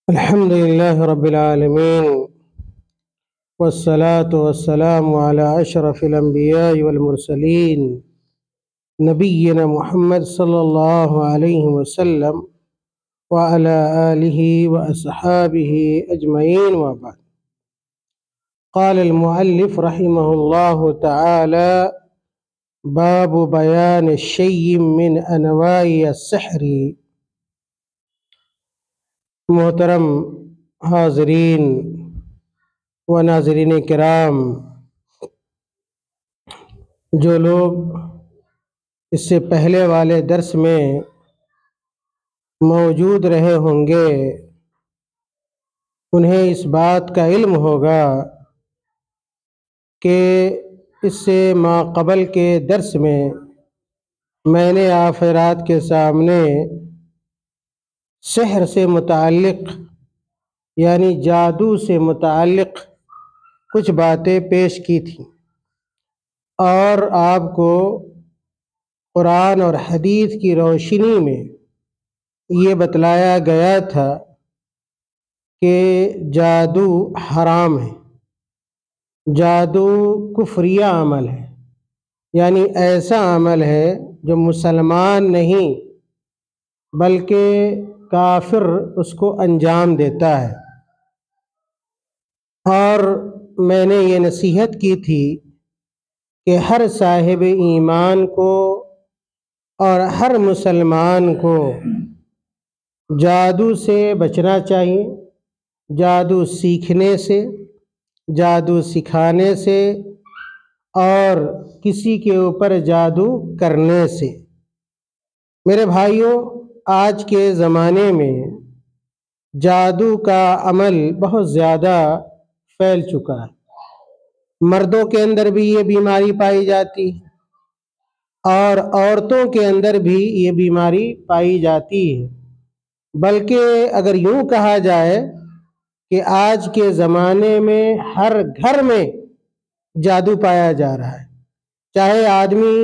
الحمد لله رب العالمين والصلاة والسلام على أشرف الأنبياء والمرسلين نبينا محمد صلى الله عليه وسلم وعلى آله وأصحابه أجمعين وبعد. قال المؤلف رحمه الله تعالى: باب بيان الشيء من أنواع السحر. محترم حاضرین و ناظرین کرام، جو لوگ اس سے پہلے والے درس میں موجود رہے ہوں گے انہیں اس بات کا علم ہوگا کہ اس سے ما قبل کے درس میں نے آپ حضرات کے سامنے سحر سے متعلق یعنی جادو سے متعلق کچھ باتیں پیش کی تھیں اور آپ کو قرآن اور حدیث کی روشنی میں یہ بتلایا گیا تھا کہ جادو حرام ہے، جادو کفریہ عمل ہے، یعنی ایسا عمل ہے جو مسلمان نہیں بلکہ کافر اس کو انجام دیتا ہے۔ اور میں نے یہ نصیحت کی تھی کہ ہر صاحب ایمان کو اور ہر مسلمان کو جادو سے بچنا چاہیے، جادو سیکھنے سے، جادو سکھانے سے اور کسی کے اوپر جادو کرنے سے۔ میرے بھائیوں، آج کے زمانے میں جادو کا عمل بہت زیادہ پھیل چکا ہے۔ مردوں کے اندر بھی یہ بیماری پائی جاتی ہے اور عورتوں کے اندر بھی یہ بیماری پائی جاتی ہے، بلکہ اگر یوں کہا جائے کہ آج کے زمانے میں ہر گھر میں جادو پایا جا رہا ہے، چاہے آدمی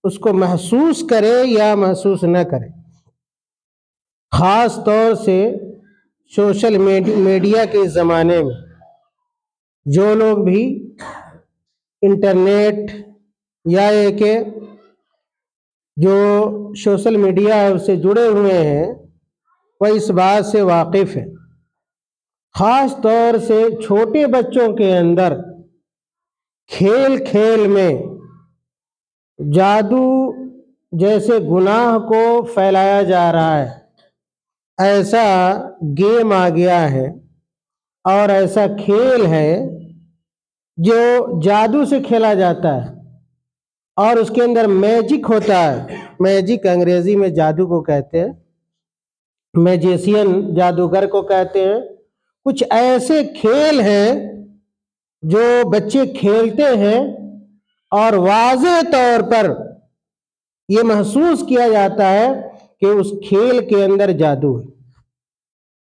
اس کو محسوس کرے یا محسوس نہ کرے۔ خاص طور سے سوشل میڈیا کے زمانے میں جو لوگ بھی انٹرنیٹ یا کہ جو سوشل میڈیا ہے اس سے جڑے ہوئے ہیں وہ اس بات سے واقف ہیں۔ خاص طور سے چھوٹے بچوں کے اندر کھیل کھیل میں جادو جیسے گناہ کو پھیلایا جا رہا ہے، ایسا گیم آ گیا ہے اور ایسا کھیل ہے جو جادو سے کھیلا جاتا ہے اور اس کے اندر میجک ہوتا ہے۔ میجک انگریزی میں جادو کو کہتے ہیں، میجیشین جادوگر کو کہتے ہیں۔ کچھ ایسے کھیل ہیں جو بچے کھیلتے ہیں اور واضح طور پر یہ محسوس کیا جاتا ہے کہ اس کھیل کے اندر جادو ہے،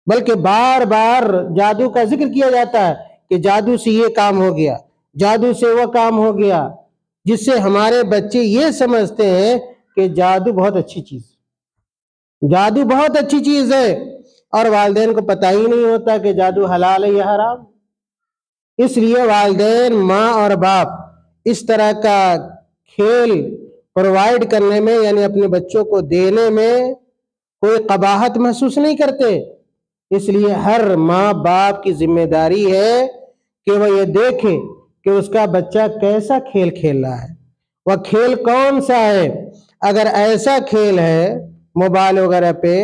بلکہ بار بار جادو کا ذکر کیا جاتا ہے کہ جادو سے یہ کام ہو گیا، جادو سے وہ کام ہو گیا، جس سے ہمارے بچے یہ سمجھتے ہیں کہ جادو بہت اچھی چیز ہے، جادو بہت اچھی چیز ہے، اور والدین کو پتہ ہی نہیں ہوتا کہ جادو حلال ہے یا حرام۔ اس لیے والدین، ماں اور باپ اس طرح کا کھیل پرووائڈ کرنے میں یعنی اپنے بچوں کو دینے میں کوئی قباحت محسوس نہیں کرتے۔ اس لیے ہر ماں باپ کی ذمہ داری ہے کہ وہ یہ دیکھے کہ اس کا بچہ کیسا کھیل کھیل رہا ہے، وہ کھیل کون سا ہے۔ اگر ایسا کھیل ہے موبائل وغیرہ پہ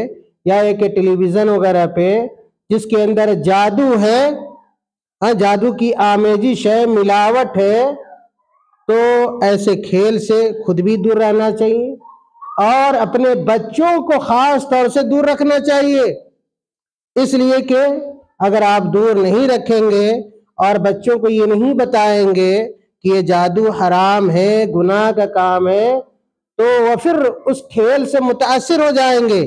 یا ایک ٹیلی ویژن وغیرہ پہ جس کے اندر جادو ہے، جادو کی آمیزش ہے، ملاوٹ ہے، تو ایسے کھیل سے خود بھی دور رہنا چاہیے اور اپنے بچوں کو خاص طور سے دور رکھنا چاہیے۔ اس لیے کہ اگر آپ دور نہیں رکھیں گے اور بچوں کو یہ نہیں بتائیں گے کہ یہ جادو حرام ہے، گناہ کا کام ہے، تو وہ پھر اس کھیل سے متاثر ہو جائیں گے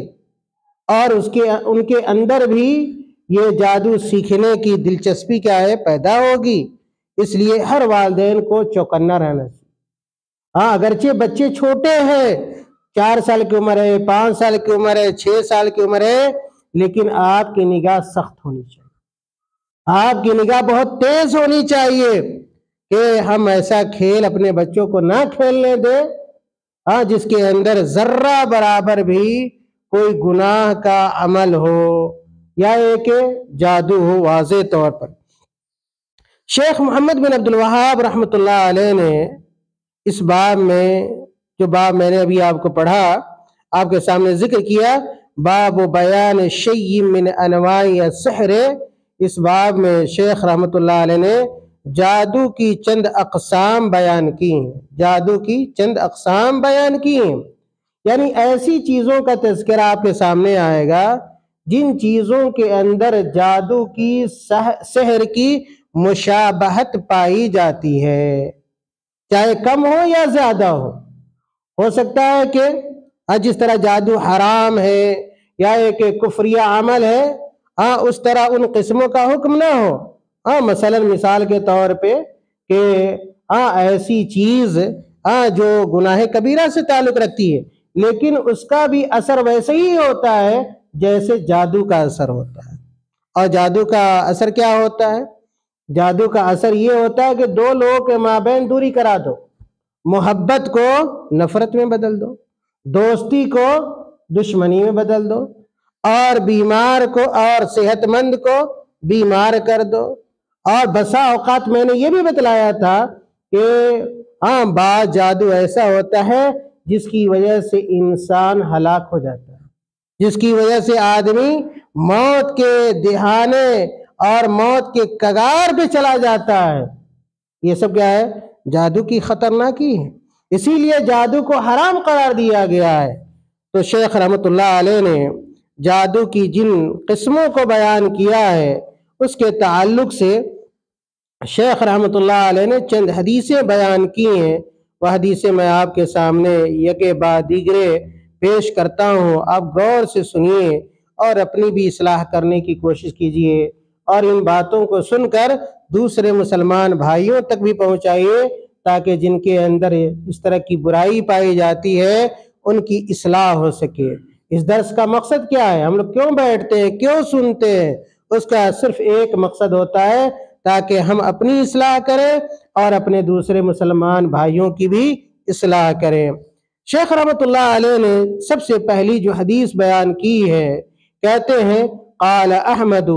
اور ان کے اندر بھی یہ جادو سیکھنے کی دلچسپی کیا ہے پیدا ہوگی۔ اس لیے ہر والدین کو چوکنا رہنا چاہیے۔ اگرچہ بچے چھوٹے ہیں، 4 سال کی عمر ہے، 5 سال کی عمر ہے، 6 سال کی عمر ہے، لیکن آپ کی نگاہ سخت ہونی چاہیے، آپ کی نگاہ بہت تیز ہونی چاہیے کہ ہم ایسا کھیل اپنے بچوں کو نہ کھیلنے دیں جس کے اندر ذرہ برابر بھی کوئی گناہ کا عمل ہو یا ایک جادو ہو واضح طور پر۔ شیخ محمد بن عبد الوہاب رحمۃ اللہ علیہ نے اس باب میں، جو باب میں نے ابھی آپ کو پڑھا، آپ کے سامنے ذکر کیا، باب بیان شیء من انواع السحر، اس باب میں شیخ رحمۃ اللہ علیہ نے جادو کی چند اقسام بیان کی ہیں، جادو کی چند اقسام بیان کی ہیں، یعنی ایسی چیزوں کا تذکرہ آپ کے سامنے آئے گا جن چیزوں کے اندر جادو کی سحر کی مشابہت پائی جاتی ہے، چاہے کم ہو یا زیادہ ہو سکتا ہے کہ جس طرح جادو حرام ہے یا ایک کفریہ عمل ہے اس طرح ان قسموں کا حکم نہ ہو، مثلا مثال کے طور پہ کہ ایسی چیز جو گناہ کبیرہ سے تعلق رکھتی ہے لیکن اس کا بھی اثر ویسے ہی ہوتا ہے جیسے جادو کا اثر ہوتا ہے۔ اور جادو کا اثر کیا ہوتا ہے؟ جادو کا اثر یہ ہوتا ہے کہ دو لوگوں کے مابین دوری کرا دو، محبت کو نفرت میں بدل دو، دوستی کو دشمنی میں بدل دو، اور بیمار کو اور صحت مند کو بیمار کر دو۔ اور بسا اوقات میں نے یہ بھی بتلایا تھا کہ بعض جادو ایسا ہوتا ہے جس کی وجہ سے انسان ہلاک ہو جاتا ہے، جس کی وجہ سے آدمی موت کے دہانے اور موت کے کگار پہ چلا جاتا ہے۔ یہ سب کیا ہے؟ جادو کی خطرناکی ہے، اسی لیے جادو کو حرام قرار دیا گیا ہے۔ تو شیخ رحمۃ اللہ علیہ نے جادو کی جن قسموں کو بیان کیا ہے اس کے تعلق سے شیخ رحمۃ اللہ علیہ نے چند حدیثیں بیان کی ہیں، وہ حدیثیں میں آپ کے سامنے یکے بعد دیگرے پیش کرتا ہوں، آپ غور سے سنیے اور اپنی بھی اصلاح کرنے کی کوشش کیجیے، اور ان باتوں کو سن کر دوسرے مسلمان بھائیوں تک بھی پہنچائیے تاکہ جن کے اندر اس طرح کی برائی پائی جاتی ہے ان کی اصلاح ہو سکے۔ اس درس کا مقصد کیا ہے؟ ہم لوگ کیوں بیٹھتے ہیں، کیوں سنتے ہیں؟ اس کا صرف ایک مقصد ہوتا ہے تاکہ ہم اپنی اصلاح کریں اور اپنے دوسرے مسلمان بھائیوں کی بھی اصلاح کریں۔ شیخ رحمۃ اللہ علیہ نے سب سے پہلی جو حدیث بیان کی ہے، کہتے ہیں قال احمد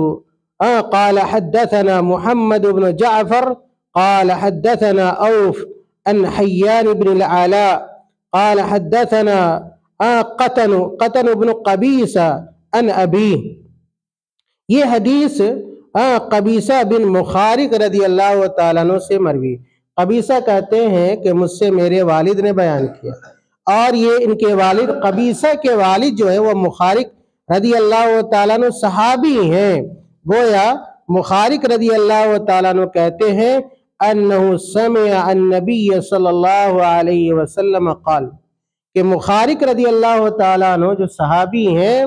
قال حدثنا محمد بن جعفر قال حدثنا اوف عن حیان بن العلاء قال حدثنا قتن بن قبیصہ عن ابی۔ یہ حدیث قبیصہ بن مخارق رضی اللہ تعالیٰ عنہ سے مروی۔ قبیصہ کہتے ہیں کہ مجھ سے میرے والد نے بیان کیا، اور یہ ان کے والد قبیصہ کے والد جو ہے وہ مخارق رضی اللہ تعالیٰ عنہ صحابی ہیں۔ گویا مخارق رضی اللہ تعالیٰ عنہ کہتے ہیں انہ سمع النبی صلی اللہ علیہ وسلم قال، کہ مخارق رضی اللہ تعالیٰ عنہ جو صحابی ہیں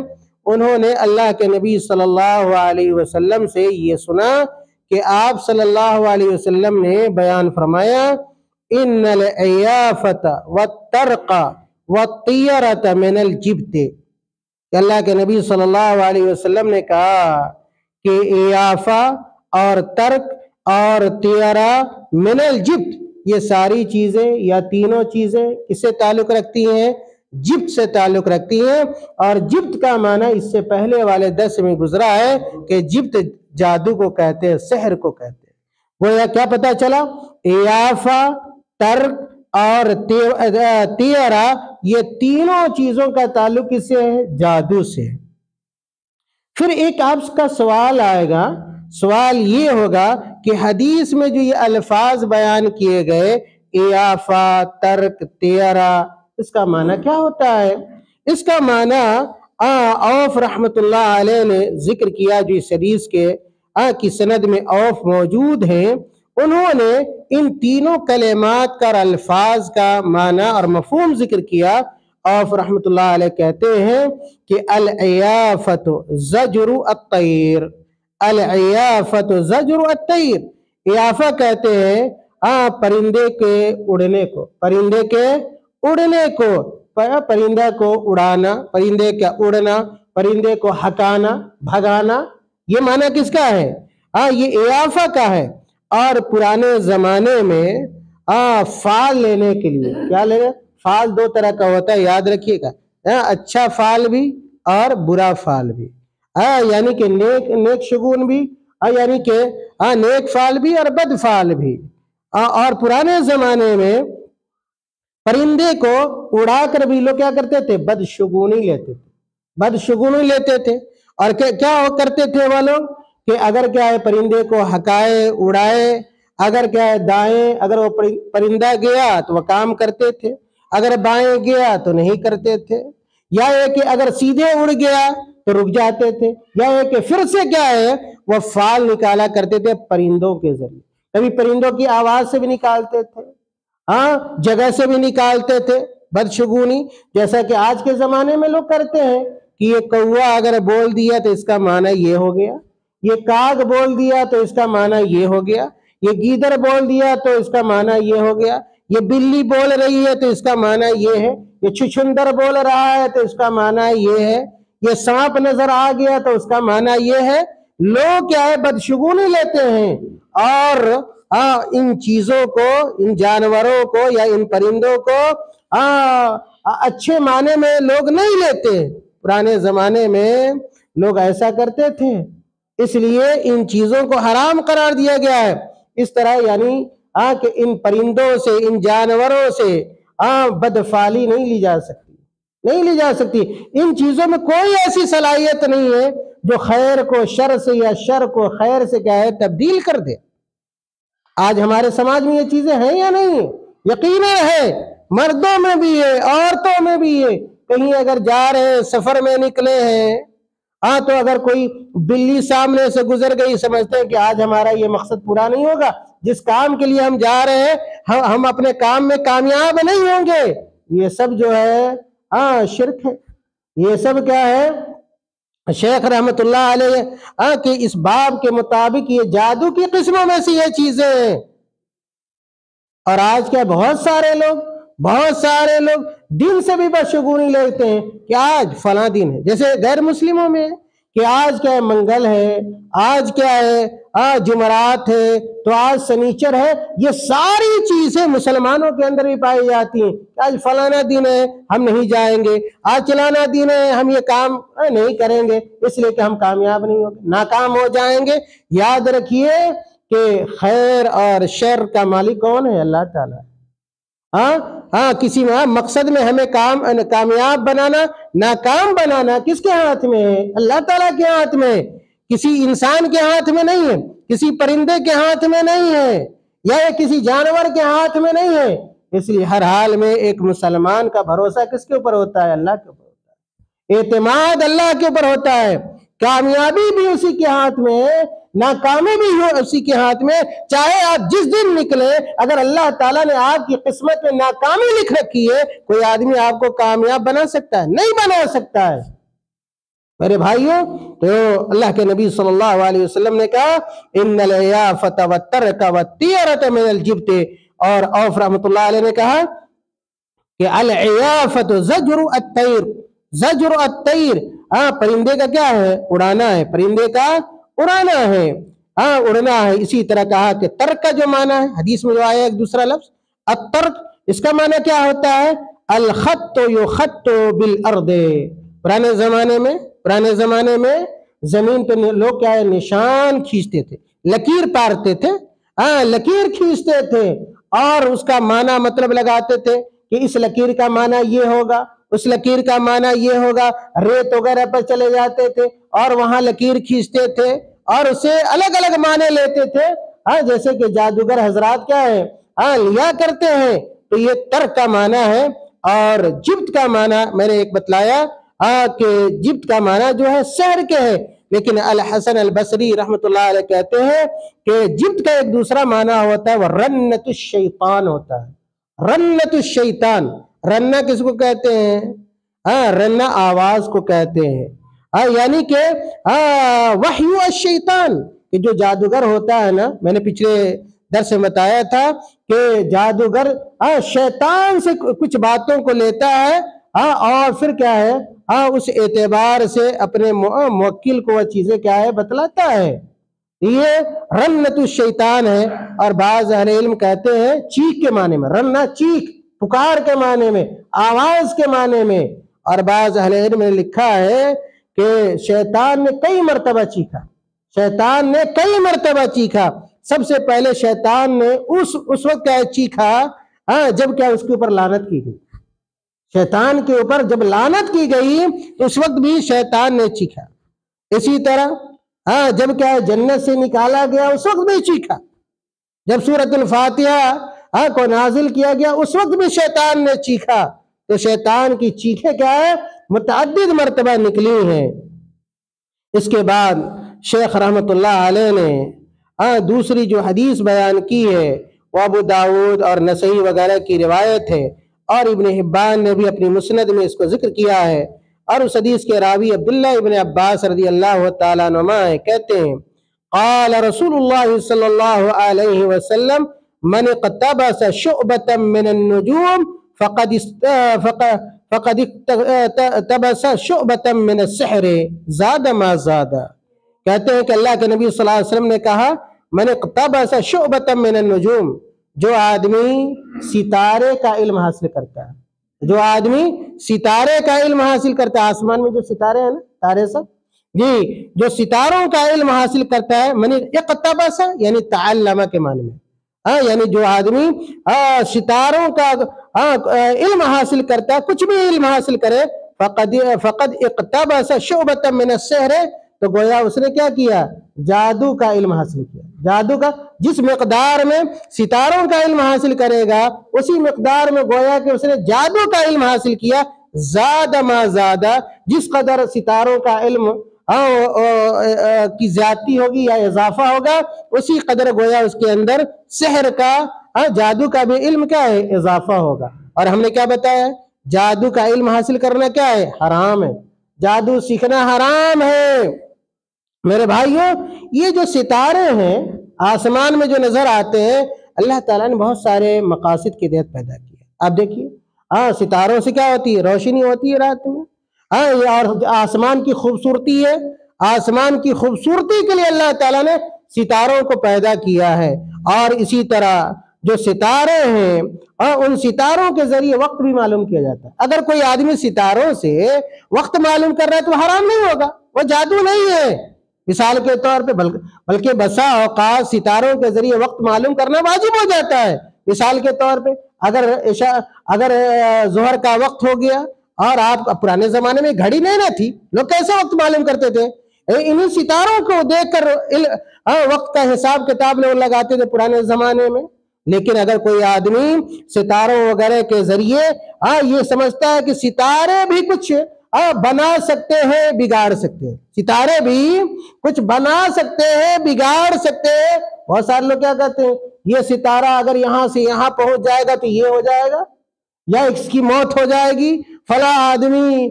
انہوں نے اللہ کے نبی صلی اللہ علیہ وسلم سے یہ سنا کہ آپ صلی اللہ علیہ وسلم نے بیان فرمایا ان العیافۃ والترق والطیرۃ من الجبت، کہ اللہ کے نبی صلی اللہ علیہ وسلم نے کہا کہ عیافہ اور ترک اور طیرہ من الجبت، یہ ساری چیزیں یا تینوں چیزیں کس سے تعلق رکھتی ہیں؟ جبت سے تعلق رکھتی ہیں، اور جبت کا معنی اس سے پہلے والے درس میں گزرا ہے کہ جبت جادو کو کہتے ہیں، سحر کو کہتے ہیں۔ وہ کیا پتہ چلا؟ عیافہ، ترک اور طیرہ، یہ تینوں چیزوں کا تعلق کس سے ہے؟ جادو سے۔ پھر ایک آپ کا سوال آئے گا، سوال یہ ہوگا کہ حدیث میں جو یہ الفاظ بیان کیے گئے عیافہ، ترک، طیرہ، اس کا معنی کیا ہوتا ہے؟ اس کا معنی اوف رحمۃ اللہ علیہ نے ذکر کیا، جو اس حدیث کے کی سند میں اوف موجود ہیں، انہوں نے ان تینوں کلمات کا اور الفاظ کا معنی اور مفہوم ذکر کیا۔ اوف رحمۃ اللہ علیہ کہتے ہیں کہ العیافۃ زجر الطیر، العیافۃ زجر الطیر، عیافہ کہتے ہیں پرندے کے اڑنے کو، پرندے کے اڑنے کو، پرندہ کو اڑانا، پرندے کا اڑنا، پرندے کو ہکانا، بھگانا، یہ معنی کس کا ہے؟ یہ اضافہ کا ہے۔ اور پرانے زمانے میں فال لینے کے لیے کیا لینا؟ فال دو طرح کا ہوتا ہے، یاد رکھیے گا، اچھا فال بھی اور برا فال بھی، یعنی کہ نیک شگون بھی، یعنی کہ نیک فال بھی اور بد فال بھی۔ اور پرانے زمانے میں پرندے کو اڑا کر بھی لوگ کیا کرتے تھے؟ بدشگونی لیتے تھے، بدشگونی لیتے تھے۔ اور کیا کرتے تھے وہ لوگ کہ اگر کیا ہے پرندے کو ہکائے، اڑائے، اگر کیا ہے دائیں، اگر وہ پرندہ گیا تو وہ کام کرتے تھے، اگر بائیں گیا تو نہیں کرتے تھے، یا یہ کہ اگر سیدھے اڑ گیا تو رک جاتے تھے، یا یہ کہ پھر سے کیا ہے وہ فال نکالا کرتے تھے پرندوں کے ذریعے۔ کبھی پرندوں کی آواز سے بھی نکالتے تھے، جگہ سے بھی نکالتے تھے بدشگونی، جیسا کہ آج کے زمانے میں لوگ کرتے ہیں کہ یہ کوا اگر بول دیا تو اس کا معنی یہ ہو گیا، یہ کاگ بول دیا تو اس کا معنی یہ ہو گیا، یہ گیدڑ بول دیا تو اس کا معنی یہ ہو گیا، یہ بلی بول رہی ہے تو اس کا معنی یہ ہے، یہ چھچھندر بول رہا ہے تو اس کا معنی یہ ہے، یہ سانپ نظر آ گیا تو اس کا معنی یہ ہے۔ لوگ کیا ہے بدشگونی لیتے ہیں، اور ان چیزوں کو، ان جانوروں کو یا ان پرندوں کو اچھے معنی میں لوگ نہیں لیتے۔ پرانے زمانے میں لوگ ایسا کرتے تھے، اس لیے ان چیزوں کو حرام قرار دیا گیا ہے۔ اس طرح یعنی کہ ان پرندوں سے، ان جانوروں سے بدفعلی نہیں لی جا سکتی، نہیں لی جا سکتی۔ ان چیزوں میں کوئی ایسی صلاحیت نہیں ہے جو خیر کو شر سے یا شر کو خیر سے کیا ہے تبدیل کر دے۔ آج ہمارے سماج میں یہ چیزیں ہیں یا نہیں؟ یقیناً ہے، مردوں میں بھی ہے، عورتوں میں بھی ہے۔ کہیں اگر جا رہے ہیں، سفر میں نکلے ہیں، تو اگر کوئی بلی سامنے سے گزر گئی، سمجھتے ہیں کہ آج ہمارا یہ مقصد پورا نہیں ہوگا، جس کام کے لیے ہم جا رہے ہیں ہم اپنے کام میں کامیاب نہیں ہوں گے۔ یہ سب جو ہے شرک ہے، یہ سب کیا ہے؟ شیخ رحمت اللہ علیہ کہ اس باب کے مطابق یہ جادو کی قسموں میں سے یہ چیزیں ہیں۔ اور آج کیا بہت سارے لوگ دن سے بھی بدشگونی لیتے ہیں کہ آج فلاں دن ہے، جیسے غیر مسلموں میں کہ آج کیا ہے منگل ہے، آج کیا ہے جمعرات ہے، تو آج سنیچر ہے۔ یہ ساری چیزیں مسلمانوں کے اندر بھی پائی جاتی ہیں کہ آج فلانا دن ہے ہم نہیں جائیں گے، آج چلانا دن ہے ہم یہ کام نہیں کریں گے، اس لیے کہ ہم کامیاب نہیں ہوں گے، ناکام ہو جائیں گے۔ یاد رکھیے کہ خیر اور شر کا مالک کون ہے؟ اللہ تعالیٰ۔ کسی مقصد میں ہمیں کامیاب بنانا، ناکام بنانا کس کے ہاتھ میں ہے؟ اللہ تعالیٰ کے ہاتھ میں، کسی انسان کے ہاتھ میں نہیں ہے، کسی پرندے کے ہاتھ میں نہیں ہے، یا کسی جانور کے ہاتھ میں نہیں ہے۔ اس لیے ہر حال میں ایک مسلمان کا بھروسہ کس کے اوپر ہوتا ہے؟ اللہ کے اوپر ہوتا ہے، اعتماد اللہ کے اوپر ہوتا ہے۔ کامیابی بھی اسی کے ہاتھ میں ہے، ناکامی بھی ہو اسی کے ہاتھ میں۔ چاہے آپ جس دن نکلے، اگر اللہ تعالیٰ نے آپ کی قسمت میں ناکامی لکھ رکھی ہے، کوئی آدمی آپ کو کامیاب بنا سکتا ہے؟ نہیں بنا سکتا ہے۔ میرے بھائیوں، تو اللہ کے نبی صلی اللہ علیہ وسلم نے کہا ان الیافۃ والترک والطیرۃ من الجبت، اور اوف رحمۃ اللہ علیہ نے کہا کہ الیافۃ زجر الطیر، زجر الطیر، پرندے کا کیا ہے؟ اڑانا ہے، پرندے کا اڑانا ہے، اڑنا ہے۔ اسی طرح کہا کہ ترک کا جو معنی ہے، حدیث میں جو آیا ایک دوسرا لفظ الترک، اس کا معنی کیا ہوتا ہے؟ الخط یخط بالارض۔ پرانے زمانے میں زمین پہ لوگ کیا ہے؟ نشان کھینچتے تھے، لکیر پارتے تھے، لکیر کھینچتے تھے، اور اس کا معنی مطلب لگاتے تھے کہ اس لکیر کا معنی یہ ہوگا، اس لکیر کا معنی یہ ہوگا۔ ریت وغیرہ پر چلے جاتے تھے اور وہاں لکیر کھینچتے تھے اور اسے الگ الگ معنی لیتے تھے، جیسے کہ جادوگر حضرات کیا ہے لیا کرتے ہیں۔ تو یہ ترک کا معنی ہے۔ اور جبت کا معنی میں نے ایک بتلایا کہ جبت کا معنی جو ہے سحر کے ہے، لیکن الحسن البصری رحمۃ اللہ علیہ کہتے ہیں کہ جبت کا ایک دوسرا معنی ہوتا ہے وہ رنت الشیطان ہوتا ہے۔ رنت الشیطان، رنہ کس کو کہتے ہیں؟ رنہ آواز کو کہتے ہیں، یعنی کہ وحی الشیطان، کہ جو جادوگر ہوتا ہے نا، میں نے پچھلے درس میں بتایا تھا کہ جادوگر شیطان سے کچھ باتوں کو لیتا ہے اور پھر کیا ہے اس اعتبار سے اپنے موکل کو وہ چیزیں کیا ہے بتلاتا ہے. یہ رنت الشیطان ہے. اور بعض اہل علم کہتے ہیں چیخ کے معنی میں، رننا چیخ، پکار کے معنی میں، آواز کے معنی میں. اور بعض اہل علم نے لکھا ہے کہ شیطان نے کئی مرتبہ چیخا، شیطان نے کئی مرتبہ چیخا. سب سے پہلے شیطان نے اس وقت کیا چیخا جب کیا اس کے اوپر لعنت کی گئی. شیطان کے اوپر جب لعنت کی گئی تو اس وقت بھی شیطان نے چیخا. اسی طرح جب کیا جنت سے نکالا گیا اس وقت بھی چیخا. جب سورۃ الفاتحہ کو نازل کیا گیا اس وقت بھی شیطان نے چیخا. تو شیطان کی چیخیں کیا ہے متعدد مرتبہ نکلی ہیں. اس کے بعد شیخ رحمت اللہ علیہ نے دوسری جو حدیث بیان کی ہے وہ ابو داؤد اور نسائی وغیرہ کی روایت ہے، اور ابن حبان نے بھی اپنی مسند میں اس کو ذکر کیا ہے. اور اس حدیث کے راوی عبداللہ ابن عباس رضی اللہ تعالیٰ عنہما کہتے ہیں قال رسول اللہ صلی اللہ علیہ وسلم من اقتبس شعبة من النجوم فقد اقتبس شعبة من السحر زاد ما زاد. کہتے ہیں کہ اللہ کے نبی صلی اللہ علیہ وسلم نے کہا من اقتبس شعبة من النجوم، جو آدمی ستارے کا علم حاصل کرتا ہے، جو آدمی ستارے کا علم حاصل کرتا ہے، آسمان میں جو ستارے ہیں نا تارے سب، جی جو ستاروں کا علم حاصل کرتا ہے، من اقتبس یعنی تعلم کے معنی میں، یعنی جو آدمی ستاروں کا علم حاصل کرتا ہے، کچھ بھی علم حاصل کرے، فقد اقتبس شعبة من السحر، تو گویا اس نے کیا کیا جادو کا علم حاصل کیا. جادو کا جس مقدار میں ستاروں کا علم حاصل کرے گا اسی مقدار میں گویا کہ اس نے جادو کا علم حاصل کیا. زاد ما زادہ، جس قدر ستاروں کا علم کی زیادتی ہوگی یا اضافہ ہوگا اسی قدر گویا اس کے اندر سحر کا جادو کا بھی علم کیا ہے اضافہ ہوگا. اور ہم نے کیا بتایا جادو کا علم حاصل کرنا کیا ہے حرام ہے، جادو سیکھنا حرام ہے. میرے بھائیوں یہ جو ستارے ہیں آسمان میں جو نظر آتے ہیں اللہ تعالیٰ نے بہت سارے مقاصد کے تحت پیدا کیا. آپ دیکھیے ستاروں سے کیا ہوتی ہے روشنی ہوتی ہے رات میں، اور آسمان کی خوبصورتی ہے، آسمان کی خوبصورتی کے لیے اللہ تعالیٰ نے ستاروں کو پیدا کیا ہے. اور اسی طرح جو ستارے ہیں ان ستاروں کے ذریعے وقت بھی معلوم کیا جاتا ہے. اگر کوئی آدمی ستاروں سے وقت معلوم کر رہا ہے تو حرام نہیں ہوگا، وہ جادو نہیں ہے. مثال کے طور پہ بلکہ بسا اوقات ستاروں کے ذریعے وقت معلوم کرنا واجب ہو جاتا ہے. مثال کے طور پہ اگر ظہر کا وقت ہو گیا اور آپ پرانے زمانے میں گھڑی نہیں نہ تھی، لوگ کیسے وقت معلوم کرتے تھے؟ انہیں ستاروں کو دیکھ کر وقت کا حساب کتاب لوگ لگاتے تھے پرانے زمانے میں. لیکن اگر کوئی آدمی ستاروں وغیرہ کے ذریعے یہ سمجھتا ہے کہ ستارے بھی کچھ بنا سکتے ہیں بگاڑ سکتے ہیں، ستارے بھی کچھ بنا سکتے ہیں بگاڑ سکتے ہیں. بہت سارے لوگ کیا کہتے ہیں یہ ستارہ اگر یہاں سے یہاں پہنچ جائے گا تو یہ ہو جائے گا، یا اس کی موت ہو جائے گی، فلاں آدمی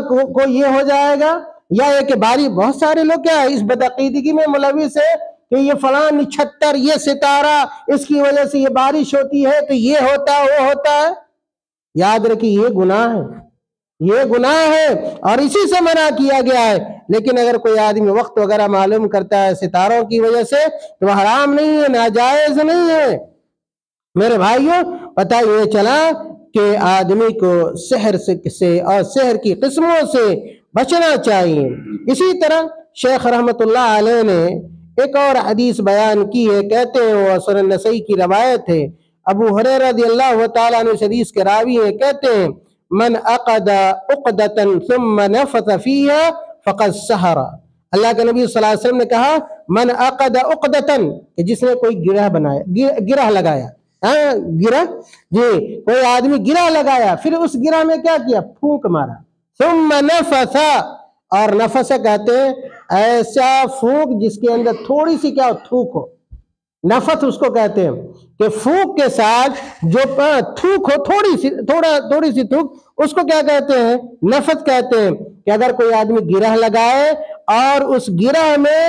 کو یہ ہو جائے گا، یا یہ کہ باری. بہت سارے لوگ کیا ہے اس بدعقیدگی میں ملوث ہے کہ یہ فلاں نچھتر یہ ستارہ اس کی وجہ سے یہ بارش ہوتی ہے تو یہ ہوتا ہے وہ ہوتا ہے. یاد رکھیے یہ گناہ ہے، یہ گناہ ہے اور اسی سے منع کیا گیا ہے. لیکن اگر کوئی آدمی وقت وغیرہ معلوم کرتا ہے ستاروں کی وجہ سے تو وہ حرام نہیں ہے، ناجائز نہیں ہے. میرے بھائیوں پتہ یہ چلا کہ آدمی کو سحر سے اور سحر کی قسموں سے بچنا چاہیے. اسی طرح شیخ رحمت اللہ علیہ نے ایک اور حدیث بیان کی ہے، کہتے ہیں وہ سنن نسائی کی روایت ہے، ابو ہریرہ رضی اللہ تعالیٰ عنہ اس حدیث کے راوی ہیں، کہتے ہیں من عقد عقدة ثم نفث فيها فقد سحر. اللہ کے نبی صلی اللہ علیہ وسلم نے کہا من عقد عقدة کہ جس نے کوئی گرہ بنایا، گرہ لگایا، گرہ جی کوئی آدمی گرہ لگایا پھر اس گرہ میں کیا کیا پھونک مارا، ثم نفث، اور نفس کہتے ہیں ایسا پھونک جس کے اندر تھوڑی سی کیا تھوک ہو، نفث اس کو کہتے ہیں کہ پھونک کے ساتھ جو تھوک ہو تھوڑی سی تھوک، اس کو کیا کہتے ہیں نفث کہتے ہیں. کہ اگر کوئی آدمی گرہ لگائے اور اس گرہ میں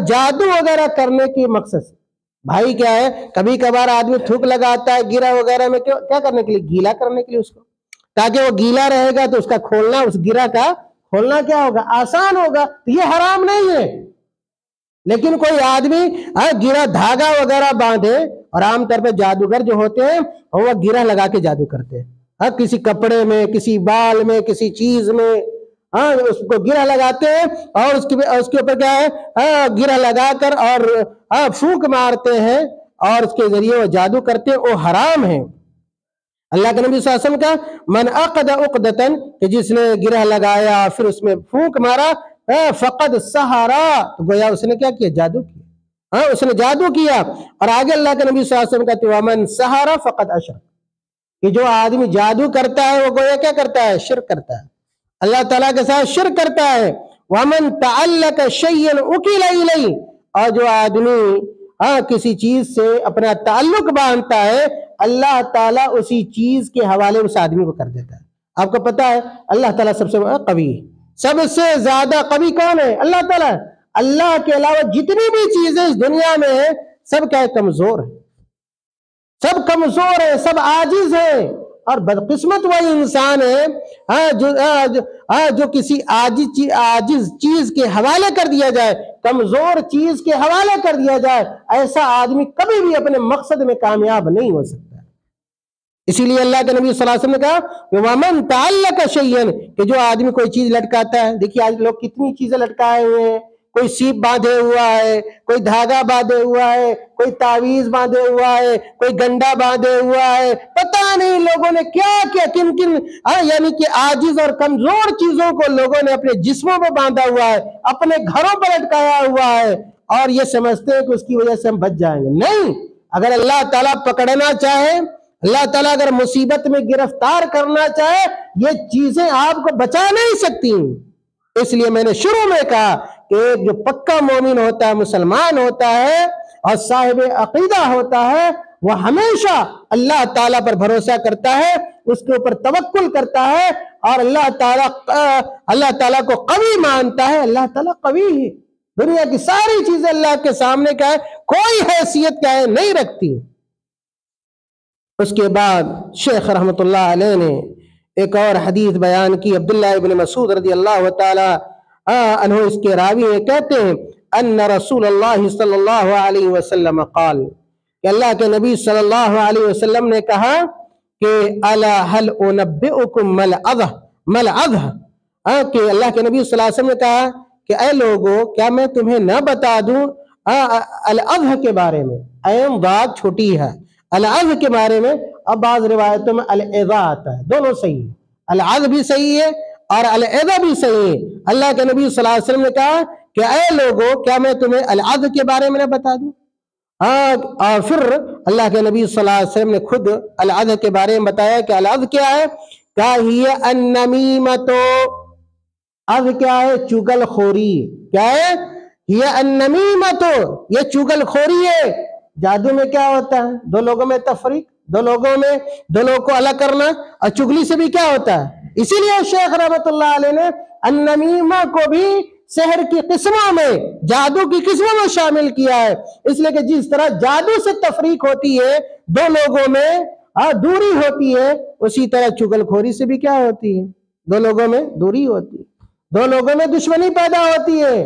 جادو وغیرہ کرنے کے مقصد سے، بھائی کیا ہے کبھی کبھار آدمی تھوک لگاتا ہے گرہ وغیرہ میں کیا کرنے کے لیے گیلا کرنے کے لیے اس کو، تاکہ وہ گیلا رہے گا تو اس کا کھولنا، اس گرہ کا کھولنا کیا ہوگا؟ آسان ہوگا. تو یہ حرام نہیں ہے. لیکن کوئی آدمی گرہ دھاگا وغیرہ باندھے، اور عام طور پہ جادوگر جو ہوتے ہیں وہ گرہ لگا کے جادو کرتے ہیں، کسی کپڑے میں، کسی بال میں، کسی چیز میں، اس کو گرہ لگاتے ہیں اور اس کے اوپر کیا ہے، گرہ لگا کر اور پھونک مارتے ہیں اور اس کے ذریعے وہ جادو کرتے ہیں. وہ حرام ہے. اللہ کے نبی صلی اللہ علیہ وسلم کا من عقد عقدتن، کہ جس نے گرہ لگایا پھر اس میں پھونک مارا، فقد سحرا، تو گویا اس نے کیا کیا؟ جادو کیا. اس نے جادو کیا. اور آگے اللہ کے نبی صلی اللہ علیہ وسلم کہتے ہیں ومن سحر فقد اشرک، کہ جو آدمی جادو کرتا ہے وہ گویا کیا کرتا ہے؟ شرک کرتا ہے، اللہ تعالیٰ کے ساتھ شرک کرتا ہے. ومن تعلق شیئا اکل الیہ، اور جو آدمی کسی چیز سے اپنا تعلق باندھتا ہے، اللہ تعالیٰ اسی چیز کے حوالے اس آدمی کو کر دیتا ہے. آپ کو پتا ہے اللہ تعالیٰ سب سے قوی ہے. سب سے زیادہ قوی کون ہے؟ اللہ تعالیٰ. اللہ کے علاوہ جتنی بھی چیزیں اس دنیا میں ہیں سب کیا ہے؟ کمزور ہیں. سب کمزور ہیں، سب عاجز ہیں. اور بدقسمت وہی انسان ہے جو کسی عاجز چیز کے حوالے کر دیا جائے، کمزور چیز کے حوالے کر دیا جائے، ایسا آدمی کبھی بھی اپنے مقصد میں کامیاب نہیں ہو سکتا. اسی لیے اللہ کے نبی صلی اللہ علیہ وسلم نے کہا وَمَن تَعَلَّقَ شَيْئًا، کہ جو آدمی کوئی چیز لٹکاتا ہے. دیکھیے آج لوگ کتنی چیزیں لٹکائے ہوئے ہیں. کوئی سیپ باندھے ہوا ہے، کوئی دھاگا باندھے ہوا ہے، کوئی تعویذ باندھے ہوا ہے، کوئی گنڈا باندھے ہوا ہے. پتہ نہیں لوگوں نے کیا کیا، کن یعنی کہ عاجز اور کمزور چیزوں کو لوگوں نے اپنے جسموں پہ باندھا ہوا ہے، اپنے گھروں پر لٹکایا ہوا ہے، اور یہ سمجھتے ہیں کہ اس کی وجہ سے ہم بچ جائیں گے. نہیں، اگر اللہ تعالیٰ پکڑنا چاہے، اللہ تعالیٰ اگر مصیبت میں گرفتار کرنا چاہے، یہ چیزیں آپ کو بچا نہیں سکتی. اس لیے میں نے شروع میں کہا کہ ایک جو پکا مومن ہوتا ہے، مسلمان ہوتا ہے اور صاحب عقیدہ ہوتا ہے، وہ ہمیشہ اللہ تعالیٰ پر بھروسہ کرتا ہے، اس کے اوپر توکل کرتا ہے، اور اللہ تعالیٰ کو قوی مانتا ہے. اللہ تعالیٰ قوی ہے. دنیا کی ساری چیزیں اللہ کے سامنے کیا ہے؟ کوئی حیثیت کیا ہے؟ نہیں رکھتی. اس کے بعد شیخ رحمت اللہ علیہ نے ایک اور حدیث بیان کی. عبداللہ ابن مسعود رضی اللہ تعالی عنہ اس کے راوی ہیں، کہتے ہیں ان رسول اللہ صلی اللہ علیہ وسلم قال، کہ اللہ کے نبی صلی اللہ علیہ وسلم نے کہا کہ الا هل انبئکم ملعظہ، کہ اللہ کے نبی صلی اللہ علیہ وسلم نے کہا کہ اے لوگو، کیا میں تمہیں نہ بتا دوں العظہ کے بارے میں. عین ضاد چھوٹی ہے، العظ کے بارے میں. اب بعض روایتوں میں العظہ آتا ہے، دونوں صحیح ہے. العظ بھی صحیح ہے اور العظہ بھی صحیح ہے. اللہ کے نبی صلی اللہ علیہ وسلم نے کہا کہ اے لوگو، کیا میں تمہیں العظ کے بارے میں نہ بتا دوں. اور پھر اللہ کے نبی صلی اللہ علیہ وسلم نے خود العظ کے بارے میں بتایا کہ العظ کیا ہے. کیا ہی النمیمۃ، عظ کیا ہے؟ چگل خوری. کیا ہے یہ؟ النمیمۃ، یہ چگل خوری ہے. جادو میں کیا ہوتا ہے؟ دو لوگوں میں تفریق، دو لوگوں کو الگ کرنا. اور چگلی سے بھی کیا ہوتا ہے؟ اسی لیے شیخ رحمت اللہ علیہ نے النمیمہ کو بھی سحر کی قسموں میں، جادو کی قسموں میں شامل کیا ہے. اس لیے کہ جس طرح جادو سے تفریق ہوتی ہے، دو لوگوں میں دوری ہوتی ہے، اسی طرح چگل خوری سے بھی کیا ہوتی ہے؟ دو لوگوں میں دوری ہوتی ہے، دو لوگوں میں دشمنی پیدا ہوتی ہے.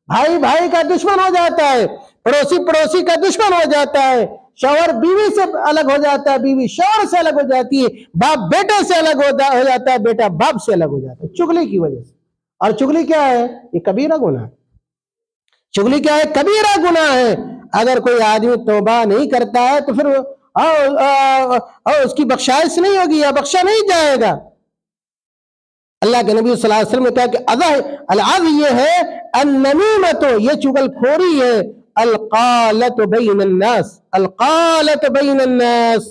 بھائی بھائی کا دشمن ہو جاتا ہے، پڑوسی کا دشمن ہو جاتا ہے، شوہر بیوی سے الگ ہو جاتا ہے، بیوی شوہر سے الگ ہو جاتی ہے، باپ بیٹے سے الگ ہو جاتا ہے، بیٹا باپ سے الگ ہو جاتا ہے، چگلی کی وجہ سے. اور چگلی کیا ہے؟ یہ کبیرہ گناہ ہے. چگلی کیا ہے؟ کبیرہ گناہ ہے. اگر کوئی آدمی توبہ نہیں کرتا ہے تو پھر اس کی بخشائش نہیں ہوگی، یا بخشا نہیں جائے گا. اللہ کے نبی صلی اللہ علیہ وسلم نے کہا کہ العظ یہ ہے، النمیمۃ یہ چگل کھوری ہے، القالت بین الناس، القالت بین الناس،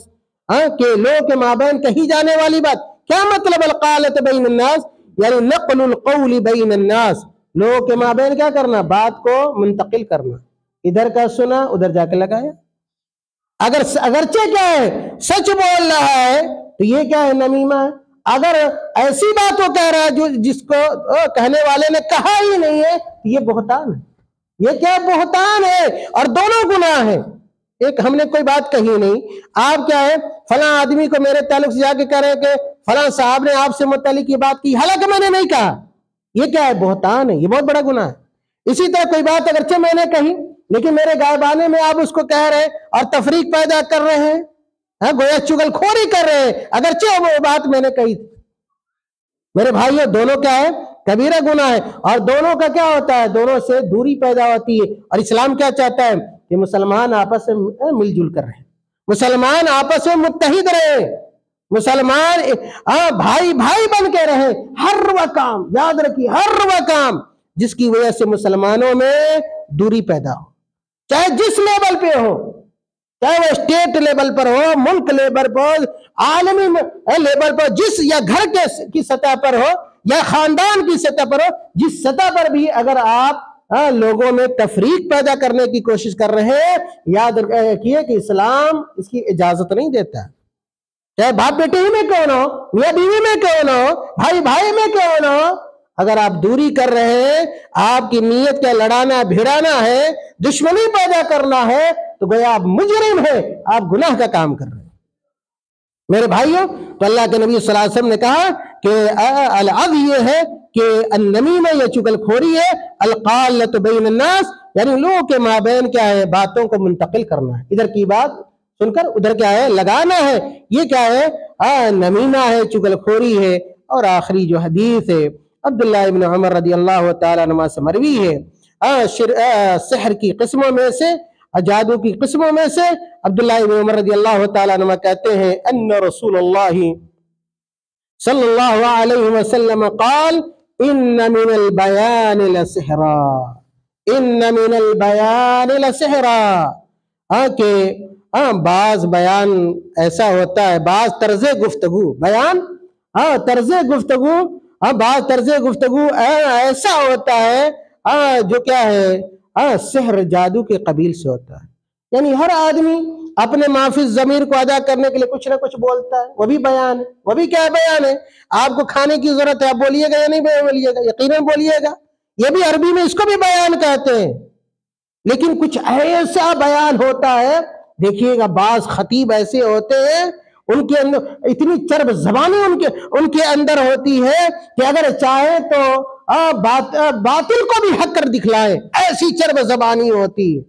کہ لوگ کے مابین کہی جانے والی بات. کیا مطلب القالت بین الناس؟ یعنی نقل القول بین الناس، لوگوں کے مابین کیا کرنا؟ بات کو منتقل کرنا. ادھر کا سنا ادھر جا کے لگایا. اگرچہ کیا ہے؟ سچ بول رہا ہے تو یہ کیا ہے؟ نمیمہ ہے. اگر ایسی بات وہ کہہ رہا ہے جس کو کہنے والے نے کہا ہی نہیں ہے، یہ بہتان ہے. یہ کیا بہتان ہے؟ اور دونوں گناہ ہیں. ایک ہم نے کوئی بات کہی نہیں، آپ کیا ہے فلاں آدمی کو میرے تعلق سے جا کے کہہ رہے ہیں کہ فلاں صاحب نے آپ سے متعلق یہ بات کی حالانکہ میں نے نہیں کہا، یہ کیا ہے؟ بہتان ہے، یہ بہت بڑا گناہ ہے۔ اسی طرح کوئی بات اگرچہ میں نے کہی لیکن میرے غائبانے میں آپ اس کو کہہ رہے اور تفریق پیدا کر رہے ہیں، گویا چغل خوری کر رہے ہیں اگرچہ وہ بات میں نے کہی تھی۔ میرے بھائیوں، دونوں کیا ہے؟ کبیرہ گناہ ہے، اور دونوں کا کیا ہوتا ہے؟ دونوں سے دوری پیدا ہوتی ہے۔ اور اسلام کیا چاہتا ہے؟ کہ مسلمان آپس میں مل جل کر رہے، مسلمان آپس میں متحد رہے، مسلمان بھائی بھائی بن کے رہے۔ ہر وہ کام یاد رکھیے، ہر وہ کام جس کی وجہ سے مسلمانوں میں دوری پیدا ہو، چاہے جس لیول پہ ہو، چاہے وہ اسٹیٹ لیول پر ہو، ملک لیول پر، عالمی لیول پر، جس یا گھر کی سطح پر ہو یا خاندان کی سطح پر ہو، جس سطح پر بھی اگر آپ لوگوں میں تفریق پیدا کرنے کی کوشش کر رہے ہیں، یاد رکھیے کہ اسلام اس کی اجازت نہیں دیتا۔ چاہے باپ بیٹے ہی میں کیوں نہ ہو، میاں بیوی میں کیوں نہ ہو، بھائی بھائی میں کیوں نہ ہو، اگر آپ دوری کر رہے ہیں، آپ کی نیت کا لڑانا بھیڑانا ہے، دشمنی پیدا کرنا ہے، تو گویا آپ مجرم ہیں، آپ گناہ کا کام کر رہے ہیں۔ میرے بھائیوں، تو اللہ کے نبی صلی اللہ علیہ وسلم نے کہا کہ العظ یہ ہے کہ النمیمہ یہ چغل خوری ہے، القالۃ بین الناس یعنی لوگوں کے مابین کیا ہے؟ باتوں کو منتقل کرنا ہے، ادھر کی بات سن کر ادھر کیا ہے؟ لگانا ہے، یہ کیا ہے؟ نمیمہ ہے، چغل خوری ہے۔ اور آخری جو حدیث ہے عبداللہ ابن عمر رضی اللہ تعالیٰ عنہ سے مروی ہے، سحر کی قسموں میں سے، جادو کی قسموں میں سے، عبداللہ ابن عمر رضی اللہ تعالیٰ عنہ کہتے ہیں ان رسول اللہ صلی اللہ علیہ وسلم قال ان من البیان لسحرا، ان من البیان لسحرا، کہ بعض بیان ایسا ہوتا ہے، بعض طرز گفتگو بیان، طرز گفتگو، بعض طرز گفتگو ایسا ہوتا ہے جو کیا ہے؟ سحر جادو کے قبیل سے ہوتا ہے۔ یعنی ہر آدمی اپنے معافی ضمیر کو ادا کرنے کے لیے کچھ نہ کچھ بولتا ہے، وہ بھی بیان ہے، وہ بھی کیا بیان ہے؟ آپ کو کھانے کی ضرورت ہے، آپ بولیے گا یا نہیں بولیے گا؟ یقیناً بولیے گا، یہ بھی عربی میں اس کو بھی بیان کہتے ہیں۔ لیکن کچھ ایسا بیان ہوتا ہے، دیکھیے گا بعض خطیب ایسے ہوتے ہیں، ان کے اندر اتنی چرب زبانی ان کے اندر ہوتی ہے کہ اگر چاہے تو باطل کو بھی حق کر دکھلائے، ایسی چرب زبانی ہوتی ہے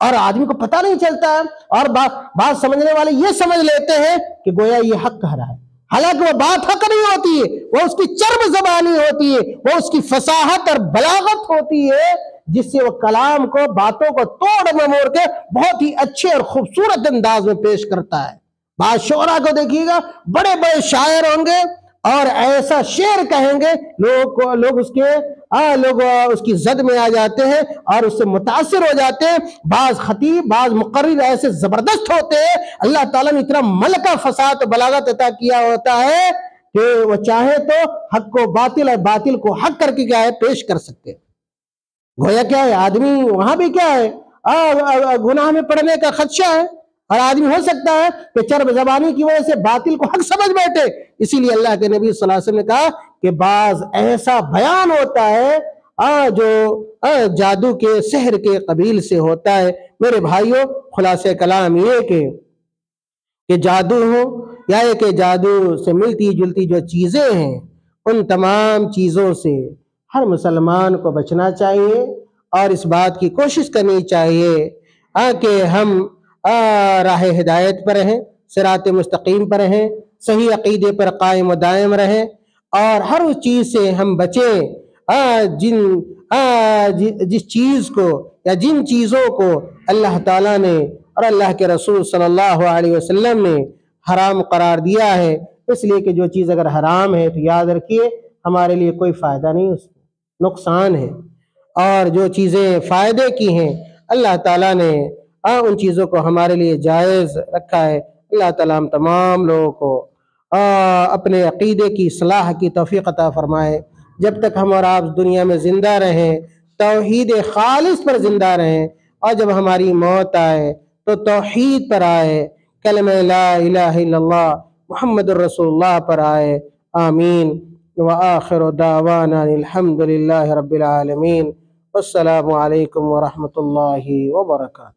اور آدمی کو پتہ نہیں چلتا ہے، اور بات سمجھنے والے یہ سمجھ لیتے ہیں کہ گویا یہ حق کہہ رہا ہے، حالانکہ وہ بات حق نہیں ہوتی ہے، وہ اس کی چرب زبانی ہوتی ہے، وہ اس کی فصاحت اور بلاغت ہوتی ہے، جس سے وہ کلام کو، باتوں کو توڑ مموڑ کے بہت ہی اچھے اور خوبصورت انداز میں پیش کرتا ہے۔ بعض شعراء کو دیکھیے گا، بڑے بڑے شاعر ہوں گے اور ایسا شعر کہیں گے، لوگ اس کی زد میں آ جاتے ہیں اور اس سے متاثر ہو جاتے ہیں۔ بعض خطیب، بعض مقرر ایسے زبردست ہوتے ہیں، اللہ تعالیٰ نے اتنا ملکہ فصاحت و بلاغت عطا کیا ہوتا ہے کہ وہ چاہے تو حق کو باطل اور باطل کو حق کر کے کیا ہے؟ پیش کر سکتے ہیں۔ گویا کیا ہے؟ آدمی وہاں بھی کیا ہے؟ گناہ میں پڑنے کا خدشہ ہے، اور آدمی ہو سکتا ہے کہ چرب زبانی کی وجہ سے باطل کو حق سمجھ بیٹھے۔ اسی لیے اللہ کے نبی صلی اللہ علیہ وسلم نے کہا کہ بعض ایسا بیان ہوتا ہے جو جادو کے، سحر کے قبیل سے ہوتا ہے۔ میرے بھائیوں، خلاصہ کلام یہ کہ جادو ہو یا کہ جادو سے ملتی جلتی جو چیزیں ہیں، ان تمام چیزوں سے ہر مسلمان کو بچنا چاہیے اور اس بات کی کوشش کرنی چاہیے کہ ہم راہ ہدایت پر رہیں، صراط مستقیم پر رہیں، صحیح عقیدے پر قائم و دائم رہیں، اور ہر اس چیز سے ہم بچیں جس چیز کو یا جن چیزوں کو اللہ تعالیٰ نے اور اللہ کے رسول صلی اللہ علیہ وسلم نے حرام قرار دیا ہے۔ اس لیے کہ جو چیز اگر حرام ہے تو یاد رکھیے ہمارے لیے کوئی فائدہ نہیں، اس میں نقصان ہے، اور جو چیزیں فائدے کی ہیں اللہ تعالیٰ نے ان چیزوں کو ہمارے لیے جائز رکھا ہے۔ اللہ تعالیٰ ہم تمام لوگوں کو اپنے عقیدے کی اصلاح کی توفیق عطا فرمائے۔ جب تک ہم اور آپ دنیا میں زندہ رہیں توحید خالص پر زندہ رہیں، اور جب ہماری موت آئے تو توحید پر آئے، کلمہ لا الہ الا اللہ محمد الرسول اللہ پر آئے۔ آمین۔ وآخر دعوانا الحمد للہ رب العالمین۔ والسلام علیکم ورحمۃ اللہ وبرکاتہ۔